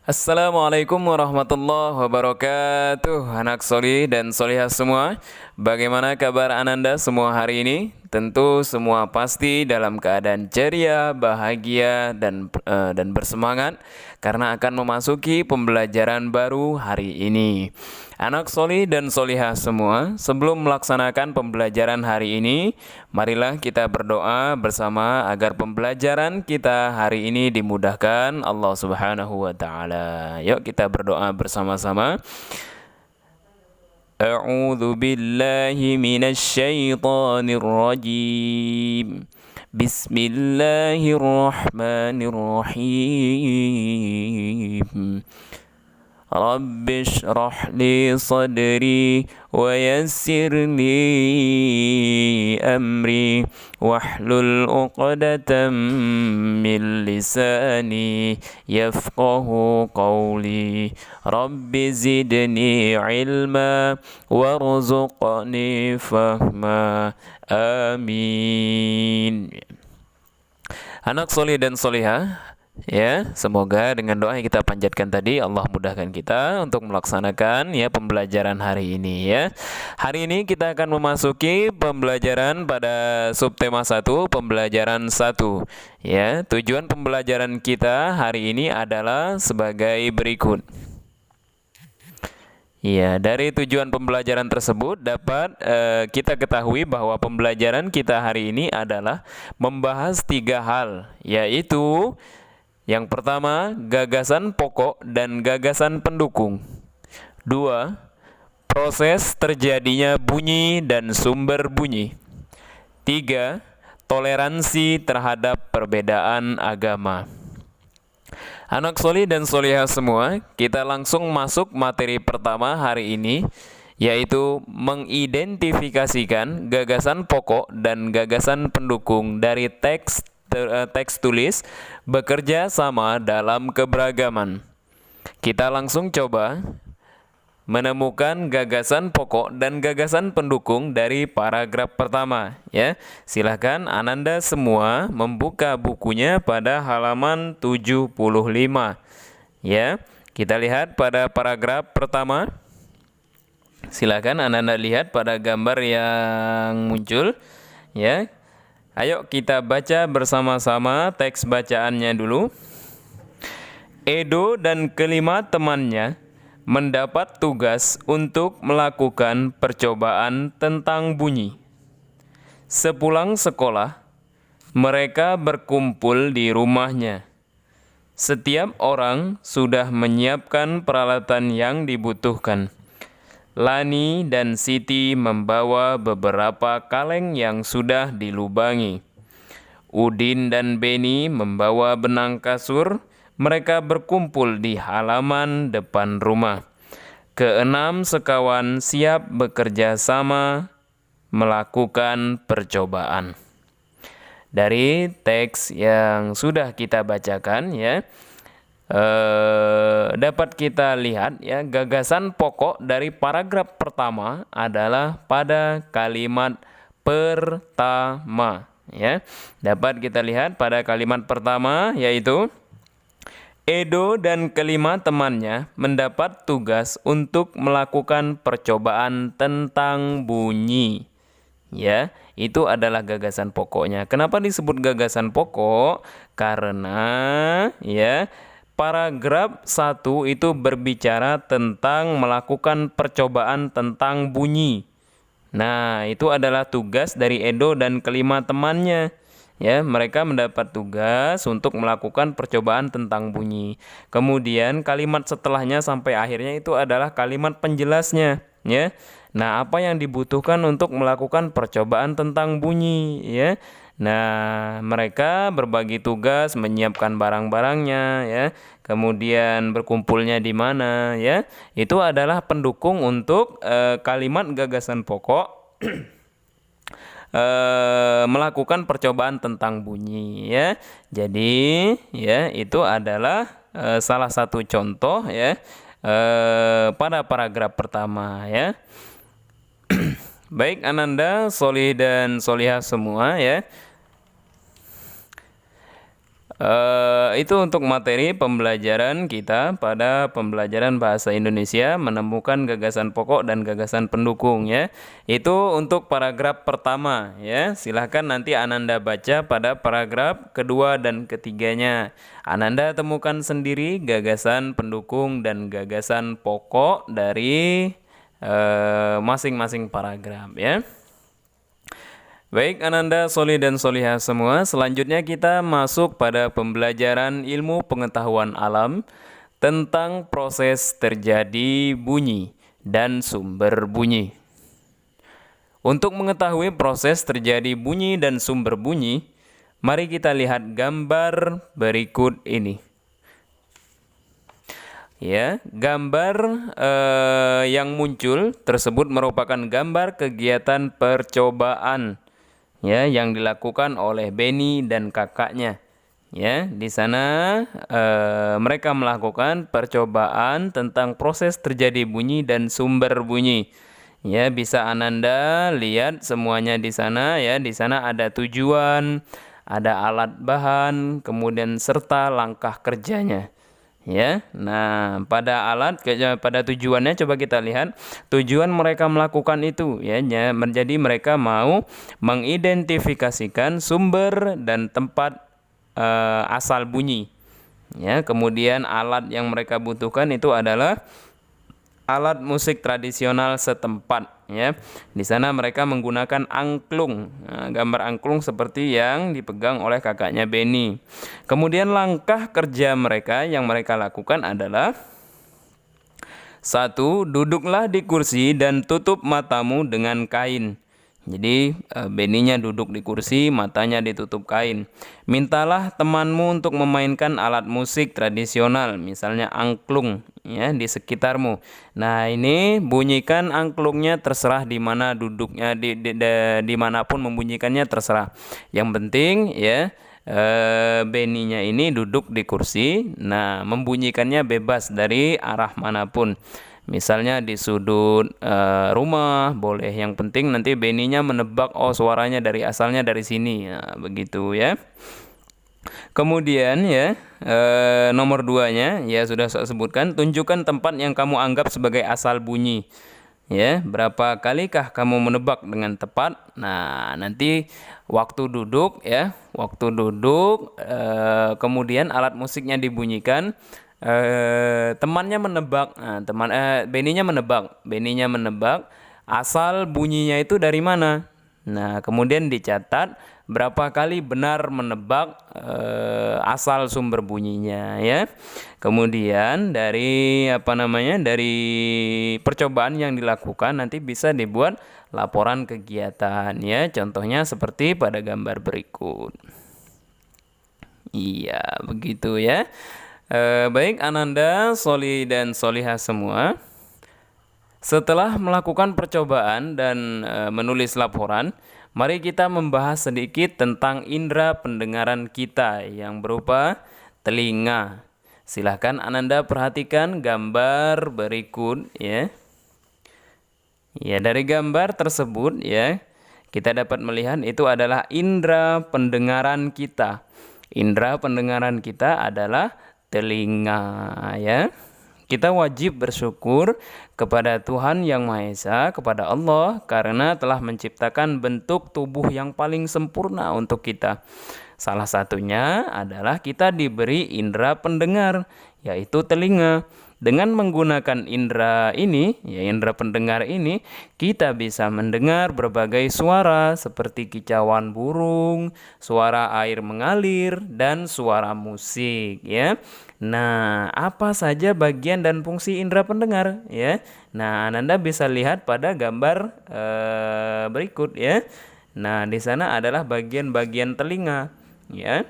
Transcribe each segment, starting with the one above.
Assalamualaikum warahmatullahi wabarakatuh. Anak solih dan solihah semua, bagaimana kabar Ananda semua hari ini? Tentu semua pasti dalam keadaan ceria, bahagia, dan bersemangat karena akan memasuki pembelajaran baru hari ini. Anak solih dan solihah semua, sebelum melaksanakan pembelajaran hari ini, marilah kita berdoa bersama agar pembelajaran kita hari ini dimudahkan Allah Subhanahu wa taala. Yuk kita berdoa bersama-sama. A'udzu billahi minasy syaithanir rajim. Bismillahirrahmanirrahim. Rabbi shrah li sadri wa yassir li amri wahlul 'uqdatam min lisani yafqahu qawli. Rabbi zidni ilma warzuqni fahma. Amin. Anak solih dan solihah, ya, semoga dengan doa yang kita panjatkan tadi Allah mudahkan kita untuk melaksanakan ya pembelajaran hari ini ya. Hari ini kita akan memasuki pembelajaran pada subtema 1, pembelajaran 1. Ya, tujuan pembelajaran kita hari ini adalah sebagai berikut. Ya, dari tujuan pembelajaran tersebut dapat kita ketahui bahwa pembelajaran kita hari ini adalah membahas 3 hal, yaitu yang pertama, gagasan pokok dan gagasan pendukung. 2, proses terjadinya bunyi dan sumber bunyi. 3, toleransi terhadap perbedaan agama. Anak solih dan solihah semua, kita langsung masuk materi pertama hari ini, yaitu mengidentifikasikan gagasan pokok dan gagasan pendukung dari teks tulis bekerja sama dalam keberagaman. Kita langsung coba menemukan gagasan pokok dan gagasan pendukung dari paragraf pertama ya. Silahkan Ananda semua membuka bukunya pada halaman 75 ya. Kita lihat pada paragraf pertama. Silahkan Ananda lihat pada gambar yang muncul ya. Ayo kita baca bersama-sama teks bacaannya dulu. Edo dan kelima temannya mendapat tugas untuk melakukan percobaan tentang bunyi. Sepulang sekolah, mereka berkumpul di rumahnya. Setiap orang sudah menyiapkan peralatan yang dibutuhkan. Lani dan Siti membawa beberapa kaleng yang sudah dilubangi. Udin dan Beni membawa benang kasur. Mereka berkumpul di halaman depan rumah. Keenam sekawan siap bekerja sama melakukan percobaan. Dari teks yang sudah kita bacakan ya, dapat kita lihat ya, gagasan pokok dari paragraf pertama adalah pada kalimat pertama ya. Dapat kita lihat pada kalimat pertama, yaitu Edo dan kelima temannya mendapat tugas untuk melakukan percobaan tentang bunyi. Ya, itu adalah gagasan pokoknya. Kenapa disebut gagasan pokok? Karena ya, paragraf 1 itu berbicara tentang melakukan percobaan tentang bunyi. Nah, itu adalah tugas dari Edo dan kelima temannya. Ya, mereka mendapat tugas untuk melakukan percobaan tentang bunyi. Kemudian kalimat setelahnya sampai akhirnya itu adalah kalimat penjelasnya, ya. Nah, apa yang dibutuhkan untuk melakukan percobaan tentang bunyi, ya? Nah, mereka berbagi tugas menyiapkan barang-barangnya, ya. Kemudian berkumpulnya di mana, ya? Itu adalah pendukung untuk kalimat gagasan pokok. Melakukan percobaan tentang bunyi ya. Jadi ya, itu adalah salah satu contoh ya pada paragraf pertama ya. Baik Ananda, solih dan solihah semua ya. Itu untuk materi pembelajaran kita pada pembelajaran bahasa Indonesia, menemukan gagasan pokok dan gagasan pendukung ya. Itu untuk paragraf pertama ya. Silahkan nanti Ananda baca pada paragraf kedua dan ketiganya. Ananda temukan sendiri gagasan pendukung dan gagasan pokok dari masing-masing paragraf ya. Baik Ananda, Soli dan Solihah semua, selanjutnya kita masuk pada pembelajaran ilmu pengetahuan alam tentang proses terjadi bunyi dan sumber bunyi. Untuk mengetahui proses terjadi bunyi dan sumber bunyi, mari kita lihat gambar berikut ini. Ya, gambar yang muncul tersebut merupakan gambar kegiatan percobaan ya yang dilakukan oleh Benny dan kakaknya. Ya, di sana mereka melakukan percobaan tentang proses terjadi bunyi dan sumber bunyi. Ya, bisa Ananda lihat semuanya di sana ya. Di sana ada tujuan, ada alat bahan, kemudian serta langkah kerjanya. Ya, nah pada tujuannya coba kita lihat tujuan mereka melakukan itu ya, menjadi mereka mau mengidentifikasikan sumber dan tempat asal bunyi. Ya, kemudian alat yang mereka butuhkan itu adalah alat musik tradisional setempat ya. Di sana mereka menggunakan angklung. Nah, gambar angklung seperti yang dipegang oleh kakaknya Benny. Kemudian langkah kerja mereka yang mereka lakukan adalah 1. Duduklah di kursi dan tutup matamu dengan kain. Jadi Benny-nya duduk di kursi, matanya ditutup kain. Mintalah temanmu untuk memainkan alat musik tradisional, misalnya angklung ya di sekitarmu. Nah, ini bunyikan angklungnya, terserah di mana duduknya, di manapun membunyikannya terserah. Yang penting ya Benny-nya ini duduk di kursi. Nah, membunyikannya bebas dari arah manapun. Misalnya di sudut rumah boleh, yang penting nanti Benny-nya menebak suaranya asalnya dari sini. Nah, begitu ya. Kemudian ya nomor 2-nya ya sudah saya sebutkan, tunjukkan tempat yang kamu anggap sebagai asal bunyi. Ya, berapa kalikah kamu menebak dengan tepat? Nah, nanti waktu duduk ya, kemudian alat musiknya dibunyikan. Temannya menebak, Benny-nya menebak asal bunyinya itu dari mana. Nah, kemudian dicatat berapa kali benar menebak asal sumber bunyinya ya. Kemudian dari dari percobaan yang dilakukan nanti bisa dibuat laporan kegiatan ya. Contohnya seperti pada gambar berikut. Iya, begitu ya. Baik Ananda, Soli dan Solihah semua, setelah melakukan percobaan dan menulis laporan, mari kita membahas sedikit tentang indera pendengaran kita yang berupa telinga. Silahkan Ananda perhatikan gambar berikut ya. Ya, dari gambar tersebut ya, kita dapat melihat itu adalah indera pendengaran kita. Indera pendengaran kita adalah telinga ya. Kita wajib bersyukur kepada Tuhan Yang Maha Esa, kepada Allah, karena telah menciptakan bentuk tubuh yang paling sempurna untuk kita. Salah satunya adalah kita diberi indera pendengar, yaitu telinga. Dengan menggunakan indera ini, ya indera pendengar ini, kita bisa mendengar berbagai suara seperti kicauan burung, suara air mengalir, dan suara musik ya. Nah, apa saja bagian dan fungsi indera pendengar ya? Nah, Anda bisa lihat pada gambar berikut ya. Nah, di sana adalah bagian-bagian telinga ya.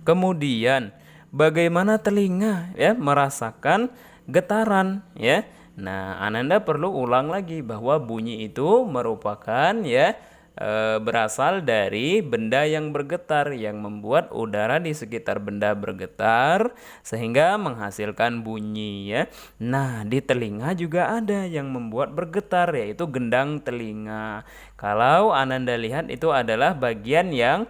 Kemudian bagaimana telinga ya merasakan getaran ya. Nah, Ananda perlu ulang lagi bahwa bunyi itu merupakan ya berasal dari benda yang bergetar, yang membuat udara di sekitar benda bergetar sehingga menghasilkan bunyi ya. Nah, di telinga juga ada yang membuat bergetar, yaitu gendang telinga. Kalau Ananda lihat itu adalah bagian yang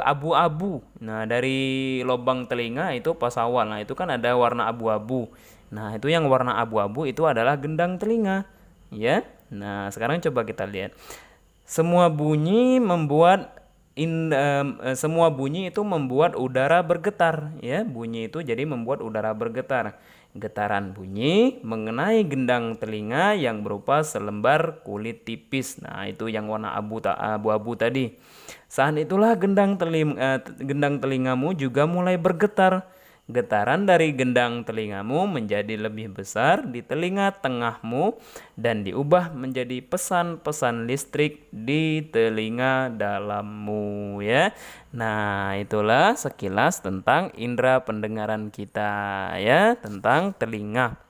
abu-abu. Nah, dari lubang telinga itu pas awal. Nah, itu kan ada warna abu-abu. Nah, itu yang warna abu-abu itu adalah gendang telinga, ya. Nah, sekarang coba kita lihat. Semua bunyi membuat semua bunyi itu membuat udara bergetar, ya. Bunyi itu jadi membuat udara bergetar. Getaran bunyi mengenai gendang telinga yang berupa selembar kulit tipis. Nah, itu yang warna abu-abu tadi. Saat itulah gendang telingamu juga mulai bergetar. Getaran dari gendang telingamu menjadi lebih besar di telinga tengahmu dan diubah menjadi pesan-pesan listrik di telinga dalammu, ya. Nah, itulah sekilas tentang indera pendengaran kita, ya, tentang telinga.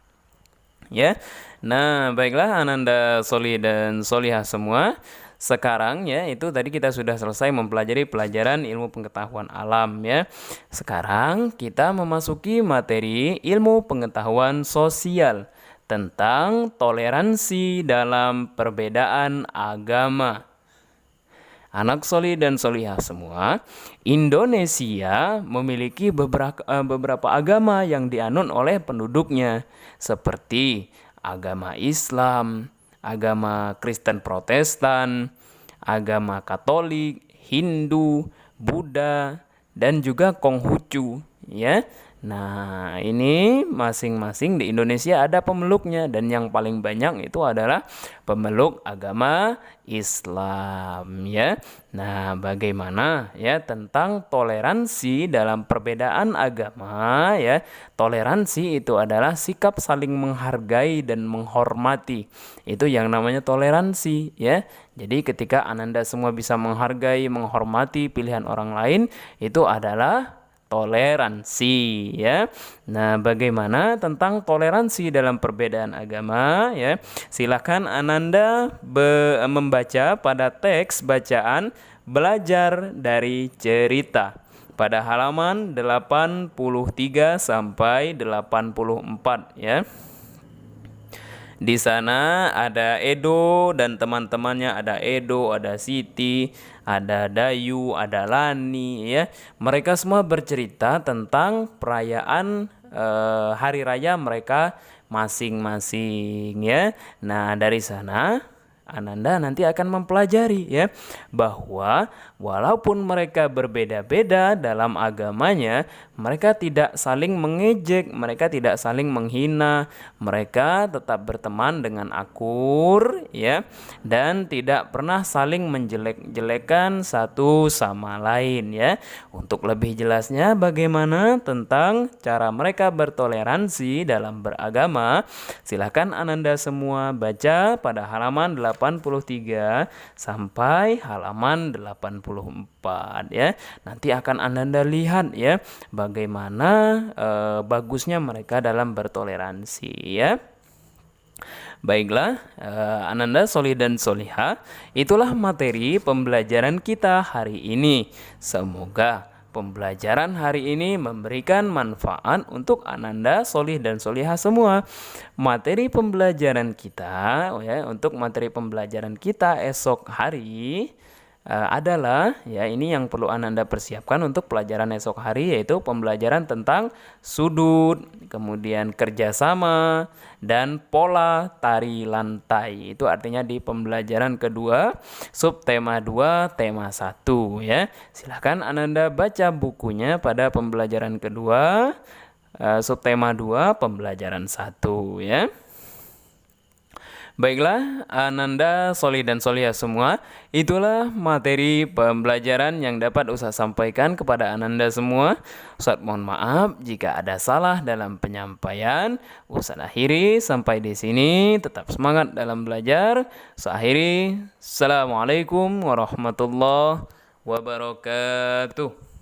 Ya. Nah, baiklah Ananda Soli dan Solihah semua. Sekarang ya itu tadi kita sudah selesai mempelajari pelajaran ilmu pengetahuan alam, ya. Sekarang kita memasuki materi ilmu pengetahuan sosial tentang toleransi dalam perbedaan agama. Anak soli dan solihah semua, Indonesia memiliki beberapa agama yang dianut oleh penduduknya, seperti agama Islam, agama Kristen Protestan, agama Katolik, Hindu, Buddha, dan juga Konghucu, ya. Nah, ini masing-masing di Indonesia ada pemeluknya dan yang paling banyak itu adalah pemeluk agama Islam, ya. Nah, bagaimana ya tentang toleransi dalam perbedaan agama, ya. Toleransi itu adalah sikap saling menghargai dan menghormati. Itu yang namanya toleransi, ya. Jadi ketika Ananda semua bisa menghargai, menghormati pilihan orang lain, itu adalah toleransi, ya. Nah, bagaimana tentang toleransi dalam perbedaan agama, ya? Silakan Ananda membaca pada teks bacaan belajar dari cerita pada halaman 83 sampai 84, ya. Di sana ada Edo dan teman-temannya, ada Edo, ada Siti, ada Dayu, ada Lani, ya. Mereka semua bercerita tentang perayaan hari raya mereka masing-masing, ya. Nah, dari sana Ananda nanti akan mempelajari, ya, bahwa walaupun mereka berbeda-beda dalam agamanya, mereka tidak saling mengejek, mereka tidak saling menghina, mereka tetap berteman dengan akur, ya, dan tidak pernah saling menjelek-jelekan satu sama lain, ya. Untuk lebih jelasnya bagaimana tentang cara mereka bertoleransi dalam beragama, silakan Ananda semua baca pada halaman 83 sampai halaman 84, ya. Nanti akan Ananda lihat, ya, bagaimana bagusnya mereka dalam bertoleransi, ya. Baiklah, Ananda Solih dan Solihah, itulah materi pembelajaran kita hari ini. Semoga pembelajaran hari ini memberikan manfaat untuk Ananda Solih dan Solihah semua. Materi pembelajaran kita, ya, untuk materi pembelajaran kita esok hari adalah, ya, ini yang perlu Ananda persiapkan untuk pelajaran esok hari, yaitu pembelajaran tentang sudut, kemudian kerjasama, dan pola tari lantai. Itu artinya di pembelajaran kedua, subtema 2, tema 1, ya. Silakan Ananda baca bukunya pada pembelajaran kedua, subtema 2, pembelajaran 1, ya. Baiklah, Ananda, Solih dan Solihah semua, itulah materi pembelajaran yang dapat Ustaz sampaikan kepada Ananda semua. Ustaz mohon maaf jika ada salah dalam penyampaian. Ustaz akhiri sampai di sini. Tetap semangat dalam belajar. Ustaz akhiri. Assalamualaikum warahmatullahi wabarakatuh.